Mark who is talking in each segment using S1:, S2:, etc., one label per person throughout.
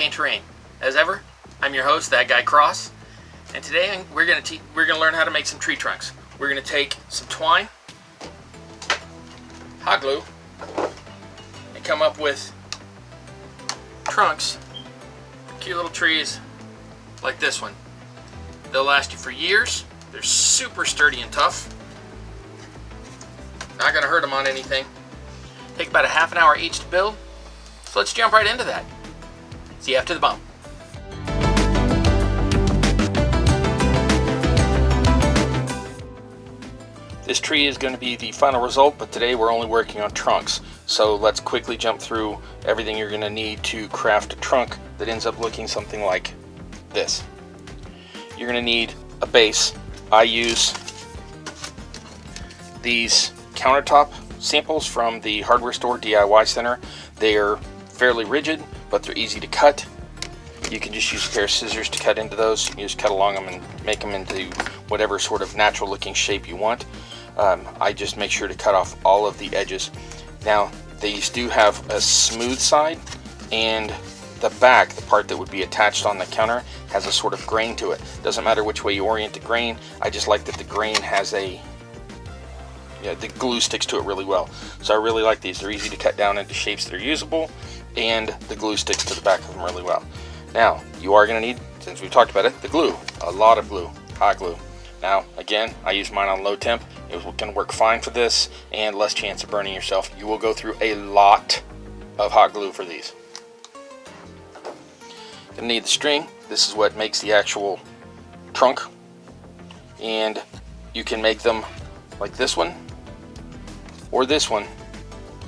S1: campaign terrain. As ever, I'm your host, That Guy Cross, and today we're gonna learn how to make some tree trunks. We're gonna take some twine, hot glue, and come up with trunks, cute little trees like this one. They'll last you for years. They're super sturdy and tough. Not gonna hurt them on anything. Take about a half an hour each to build. So let's jump right into that. See you after the bump. This tree is going to be the final result, but today we're only working on trunks. So let's quickly jump through everything you're going to need to craft a trunk that ends up looking something like this. You're going to need a base. I use these countertop samples from the hardware store DIY Center. They are fairly rigid, but they're easy to cut. You can just use a pair of scissors to cut into those. You just cut along them and make them into whatever sort of natural looking shape you want. I just make sure to cut off all of the edges. Now, these do have a smooth side, and the back, the part that would be attached on the counter, has a sort of grain to it. Doesn't matter which way you orient the grain. I just like that the grain has the glue sticks to it really well. So I really like these. They're easy to cut down into shapes that are usable, and the glue sticks to the back of them really well. Now, you are going to need, since we've talked about it, the glue. A lot of glue, hot glue. Now, again, I use mine on low temp. It was going to work fine for this, and less chance of burning yourself. You will go through a lot of hot glue for these. Going to need the string. This is what makes the actual trunk. And you can make them like this one, or this one,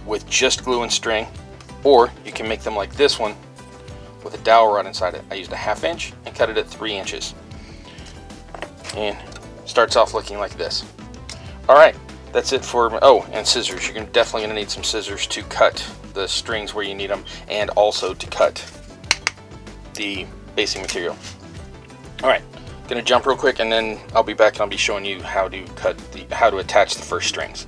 S1: with just glue and string. Or you can make them like this one, with a dowel rod inside it. I used a 1/2 inch and cut it at 3 inches. And starts off looking like this. Alright, that's it for, oh, and scissors. You're definitely going to need some scissors to cut the strings where you need them, and also to cut the basing material. Alright, going to jump real quick, and then I'll be back and I'll be showing you how to attach the first strings.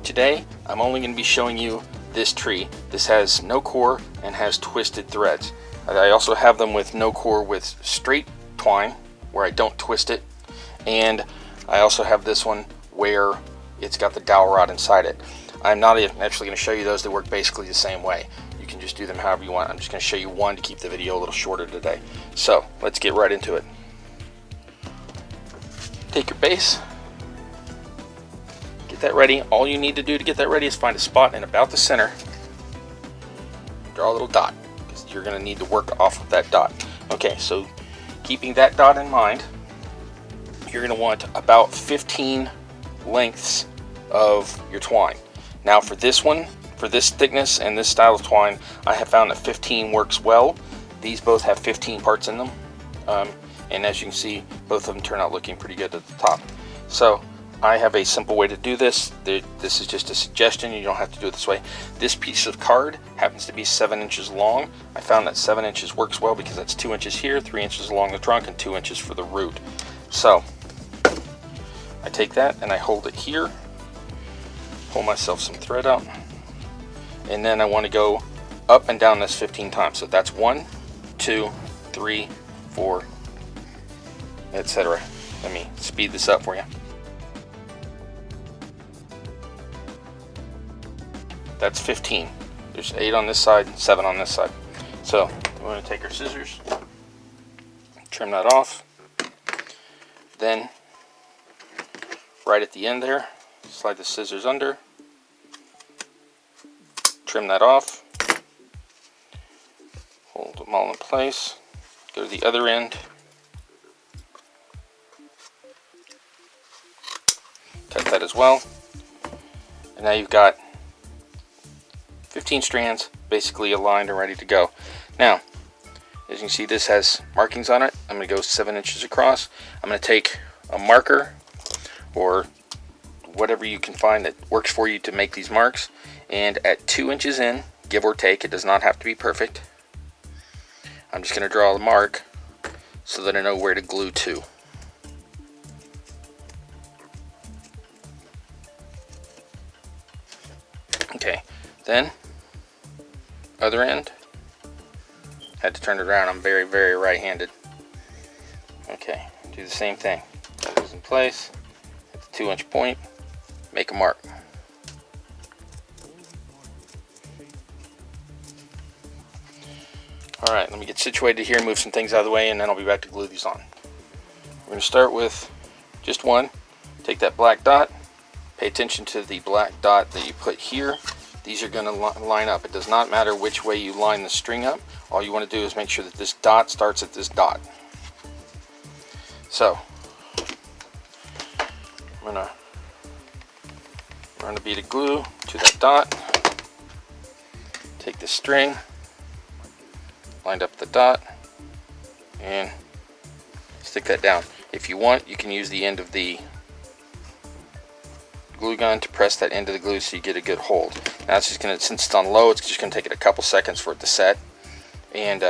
S1: Today, I'm only going to be showing you this tree. This has no core and has twisted threads. I also have them with no core with straight twine, where I don't twist it, and I also have this one where it's got the dowel rod inside it. I'm not actually going to show you those. They work basically the same way. You can just do them however you want. I'm just going to show you one to keep the video a little shorter today. So let's get right into it. Take your base, get that ready. All you need to do to get that ready is find a spot in about the center, draw a little dot, because you're going to need to work off of that dot. Okay, so keeping that dot in mind, you're going to want about 15 lengths of your twine. Now for this one, for this thickness and this style of twine, I have found that 15 works well. These both have 15 parts in them, and as you can see, both of them turn out looking pretty good at the top. So I have a simple way to do this. This is just a suggestion. You don't have to do it this way. This piece of card happens to be 7 inches long. I found that 7 inches works well because that's 2 inches here, 3 inches along the trunk, and 2 inches for the root. So I take that and I hold it here, pull myself some thread out, and then I want to go up and down this 15 times. So that's 1, 2, 3, 4, etc. Let me speed this up for you. That's 15. There's 8 on this side, 7 on this side. So we're going to take our scissors, trim that off. Then right at the end there, slide the scissors under, trim that off, hold them all in place, go to the other end, cut that as well, and now you've got 15 strands basically aligned and ready to go. Now, as you can see, this has markings on it. I'm going to go 7 inches across. I'm going to take a marker or whatever you can find that works for you to make these marks, and at 2 inches in, give or take, it does not have to be perfect, I'm just going to draw the mark so that I know where to glue to. Okay, then Other end. Had to turn it around. I'm very, very right-handed. Okay, do the same thing. Put those in place. At the 2-inch point, make a mark. Alright, let me get situated here, move some things out of the way, and then I'll be back to glue these on. We're going to start with just one. Take that black dot. Pay attention to the black dot that you put here. These are going to line up. It does not matter which way you line the string up. All you want to do is make sure that this dot starts at this dot. So, I'm going to run a bead of glue to that dot. Take the string, lined up the dot, and stick that down. If you want, you can use the end of the glue gun to press that end of the glue so you get a good hold. Now it's just going to, since it's on low, it's just going to take it a couple seconds for it to set. And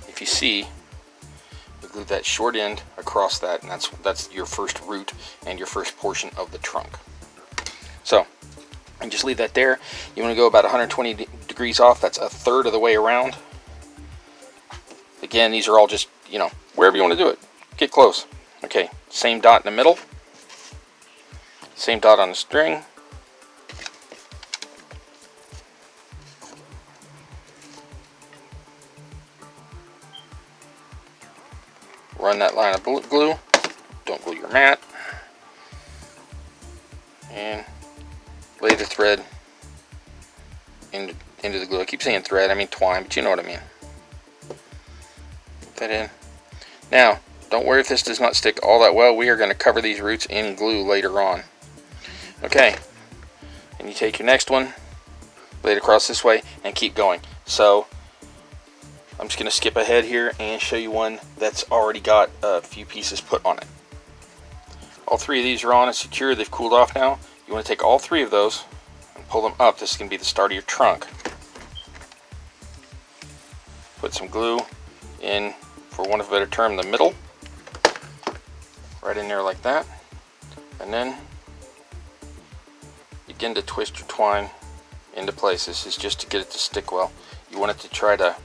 S1: if you see, we glue that short end across that, and that's your first root and your first portion of the trunk. So, and just leave that there. You want to go about 120 degrees off. That's a third of the way around. Again, these are all just, you know, wherever you want to do it. Get close. Okay, same dot in the middle. Same dot on the string. Run that line of glue. Don't glue your mat. And lay the thread into the glue. I keep saying thread, I mean twine, but you know what I mean. Put that in. Now, don't worry if this does not stick all that well. We are going to cover these roots in glue later on. Okay, and you take your next one, lay it across this way, and keep going. So, I'm just going to skip ahead here and show you one that's already got a few pieces put on it. All three of these are on and secure. They've cooled off now. You want to take all three of those and pull them up. This is going to be the start of your trunk. Put some glue in, for want of a better term, the middle. Right in there like that. And then begin to twist your twine into place. This is just to get it to stick well. You want it to try to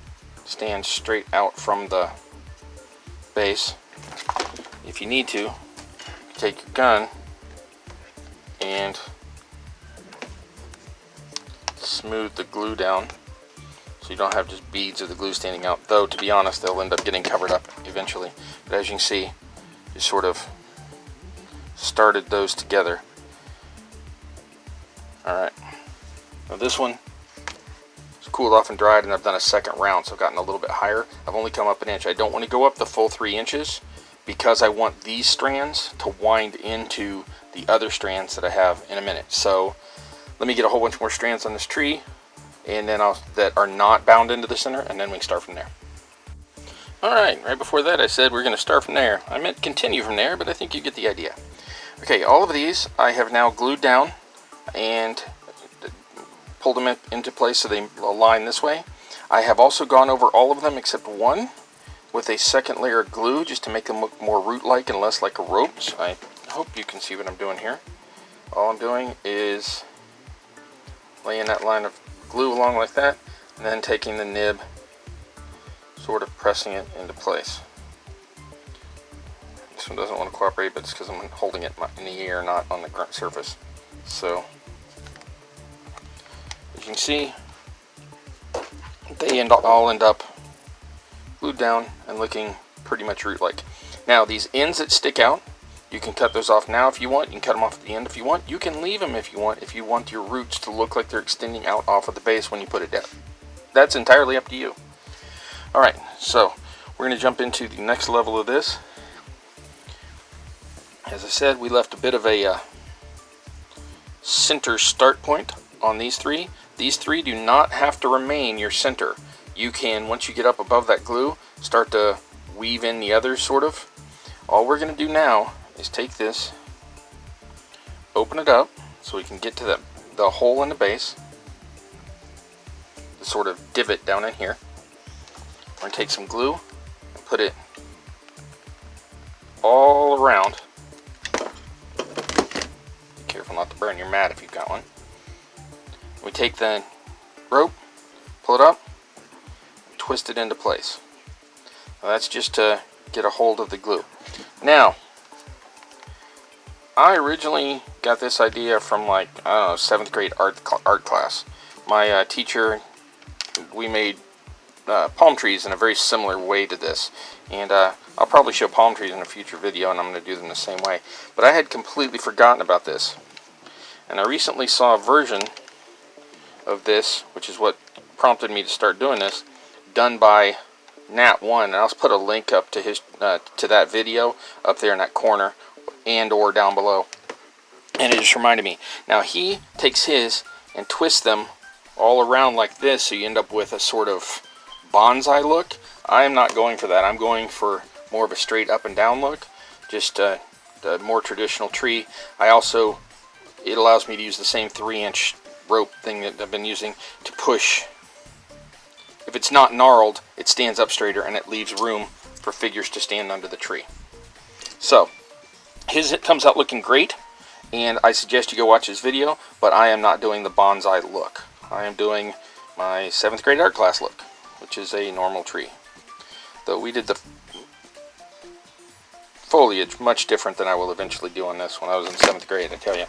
S1: stand straight out from the base. If you need to, take your gun and smooth the glue down so you don't have just beads of the glue standing out. Though, to be honest, they'll end up getting covered up eventually. But as you can see, just sort of started those together. Alright, now this one is cooled off and dried, and I've done a second round, so I've gotten a little bit higher. I've only come up an inch. I don't want to go up the full 3 inches because I want these strands to wind into the other strands that I have in a minute. So let me get a whole bunch more strands on this tree, and then that are not bound into the center, and then we can start from there. Alright, right before that I said we're going to start from there. I meant continue from there, but I think you get the idea. Okay, all of these I have now glued down and pulled them into place so they align this way. I have also gone over all of them except one with a second layer of glue just to make them look more root-like and less like a rope. So I hope you can see what I'm doing here. All I'm doing is laying that line of glue along like that, and then taking the nib, sort of pressing it into place. This one doesn't want to cooperate, but it's because I'm holding it in the air, not on the grunt surface. So, as you can see, they all end up glued down and looking pretty much root-like. Now, these ends that stick out, you can cut those off now if you want. You can cut them off at the end if you want. You can leave them if you want your roots to look like they're extending out off of the base when you put it down. That's entirely up to you. Alright, so we're going to jump into the next level of this. As I said, we left a bit of a center start point on these three. These three do not have to remain your center. You can, once you get up above that glue, start to weave in the others, sort of. All we're going to do now is take this, open it up so we can get to the hole in the base, the sort of divot down in here. We're going to take some glue and put it all around. Be careful not to burn your mat if you've got one. We take the rope, pull it up, twist it into place. Now that's just to get a hold of the glue. Now, I originally got this idea from, like, I don't know, 7th grade art class. My teacher, we made palm trees in a very similar way to this, and I'll probably show palm trees in a future video, and I'm going to do them the same way. But I had completely forgotten about this, and I recently saw a version of this, which is what prompted me to start doing this, done by Nat1, and I'll put a link up to his to that video up there in that corner and or down below. And it just reminded me. Now he takes his and twists them all around like this, so you end up with a sort of bonsai look. I am not going for that. I'm going for more of a straight up and down look, just a more traditional tree. It allows me to use the same 3-inch rope thing that I've been using to push. If it's not gnarled, it stands up straighter and it leaves room for figures to stand under the tree. So it comes out looking great, and I suggest you go watch his video, but I am not doing the bonsai look. I am doing my 7th grade art class look, which is a normal tree. Though we did the foliage much different than I will eventually do on this when I was in 7th grade, I tell you.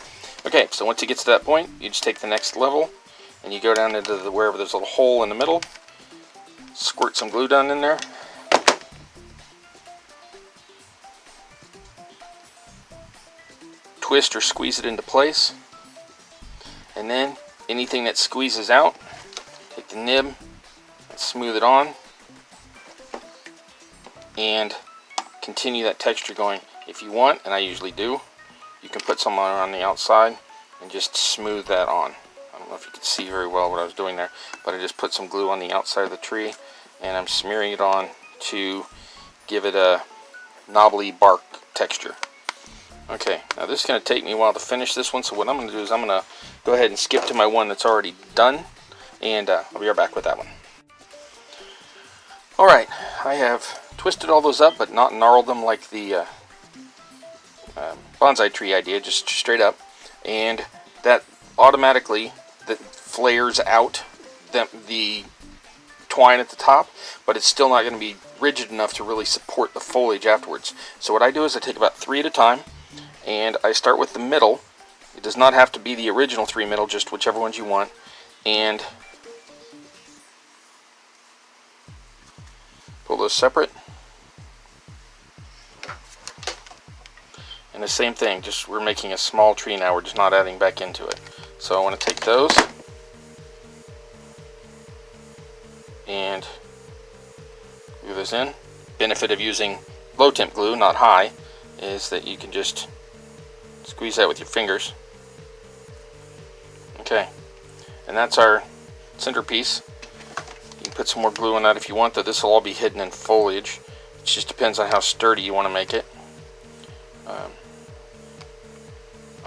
S1: Okay, so once it gets to that point, you just take the next level and you go down into wherever there's a little hole in the middle, squirt some glue down in there, twist or squeeze it into place, and then anything that squeezes out, take the nib and smooth it on, and continue that texture going. If you want, and I usually do, you can put some on the outside and just smooth that on. I don't know if you could see very well what I was doing there, but I just put some glue on the outside of the tree and I'm smearing it on to give it a knobbly bark texture. Okay, now this is going to take me a while to finish this one, so what I'm going to do is I'm going to go ahead and skip to my one that's already done, and I'll be right back with that one. Alright, I have twisted all those up, but not gnarled them like the bonsai tree idea, just straight up, and that automatically flares out the twine at the top, but it's still not going to be rigid enough to really support the foliage afterwards. So what I do is I take about 3 at a time, and I start with the middle. It does not have to be the original 3 middle, just whichever ones you want, and pull those separate. And the same thing, just we're making a small tree now, we're just not adding back into it. So I want to take those and glue this in. Benefit of using low temp glue, not high, is that you can just squeeze that with your fingers. Okay, and that's our centerpiece. You can put some more glue on that if you want, though this will all be hidden in foliage. It just depends on how sturdy you want to make it.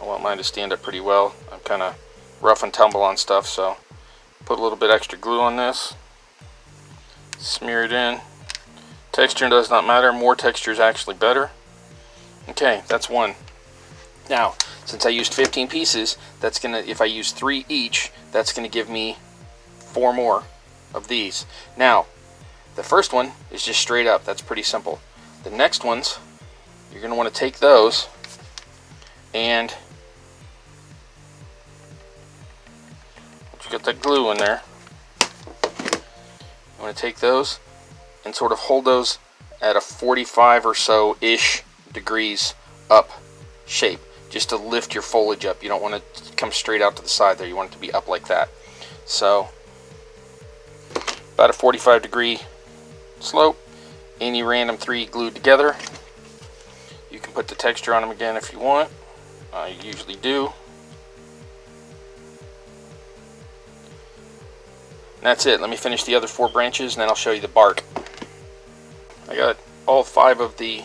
S1: I want mine to stand up pretty well. I'm kind of rough and tumble on stuff, so put a little bit extra glue on this. Smear it in. Texture does not matter. More texture is actually better. Okay, that's one. Now, since I used 15 pieces, that's gonna, if I use 3 each, that's gonna give me 4 more of these. Now, the first one is just straight up. That's pretty simple. The next ones, you're gonna want to take those and once you got that glue in there, you want to take those and sort of hold those at a 45 or so ish degrees up shape, just to lift your foliage up. You don't want it to come straight out to the side there. You want it to be up like that. So about a 45 degree slope. Any random 3 glued together. You can put the texture on them again if you want. I usually do. And that's it. Let me finish the other 4 branches and then I'll show you the bark. I got all 5 of the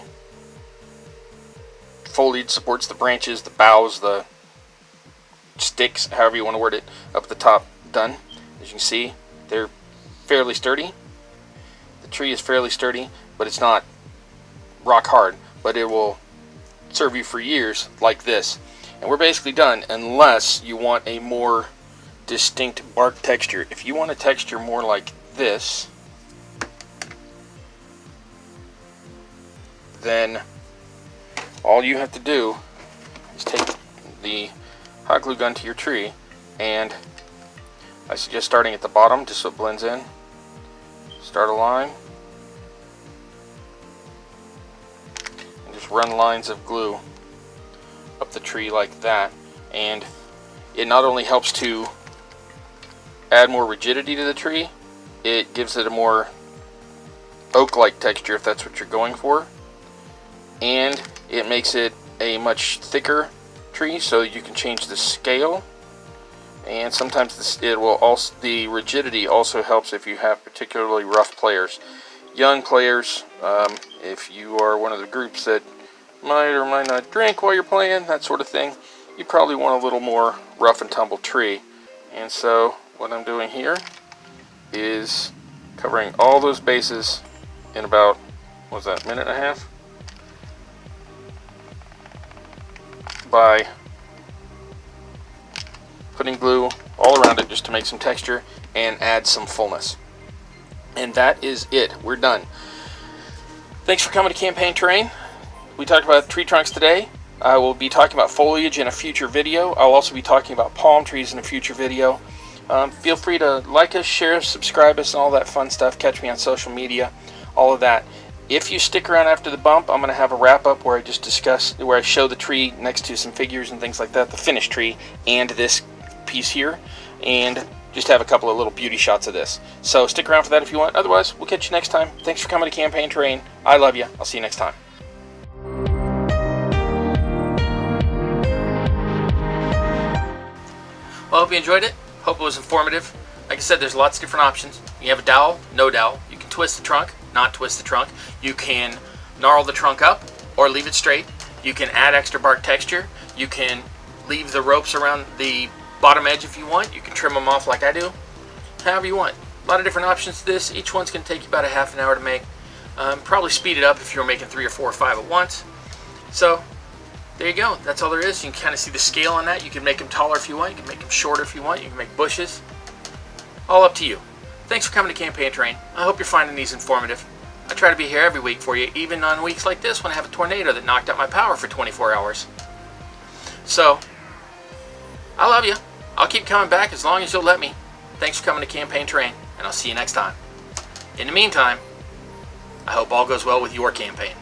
S1: foliage supports, the branches, the boughs, the sticks, however you want to word it, up at the top done. As you can see, they're fairly sturdy. The tree is fairly sturdy, but it's not rock hard, but it will serve you for years like this. And we're basically done, unless you want a more distinct bark texture. If you want a texture more like this, then all you have to do is take the hot glue gun to your tree, and I suggest starting at the bottom just so it blends in. Start a line and just run lines of glue up the tree like that, and it not only helps to add more rigidity to the tree, it gives it a more oak-like texture if that's what you're going for, and it makes it a much thicker tree so you can change the scale. And sometimes the rigidity also helps if you have particularly rough players. Young players, if you are one of the groups that might or might not drink while you're playing, that sort of thing, you probably want a little more rough and tumble tree. And so what I'm doing here is covering all those bases in about, what was that, minute and a half? By putting glue all around it just to make some texture and add some fullness. And that is it. We're done. Thanks for coming to Campaign Terrain. We talked about tree trunks today. I will be talking about foliage in a future video. I'll also be talking about palm trees in a future video. Feel free to like us, share us, subscribe us, and all that fun stuff. Catch me on social media, all of that. If you stick around after the bump, I'm going to have a wrap-up where I show the tree next to some figures and things like that, the finished tree, and this piece here, and just have a couple of little beauty shots of this. So stick around for that if you want. Otherwise, we'll catch you next time. Thanks for coming to Campaign Terrain. I love you. I'll see you next time. Well, I hope you enjoyed it. Hope it was informative. Like I said, there's lots of different options. You have a dowel, no dowel. You can twist the trunk, not twist the trunk. You can gnarl the trunk up or leave it straight. You can add extra bark texture. You can leave the ropes around the bottom edge if you want. You can trim them off like I do. However you want. A lot of different options to this. Each one's going to take you about a half an hour to make. Probably speed it up if you're making 3 or 4 or 5 at once. So there you go. That's all there is. You can kind of see the scale on that. You can make them taller if you want. You can make them shorter if you want. You can make bushes. All up to you. Thanks for coming to Campaign Terrain. I hope you're finding these informative. I try to be here every week for you, even on weeks like this when I have a tornado that knocked out my power for 24 hours. So, I love you. I'll keep coming back as long as you'll let me. Thanks for coming to Campaign Terrain, and I'll see you next time. In the meantime, I hope all goes well with your campaign.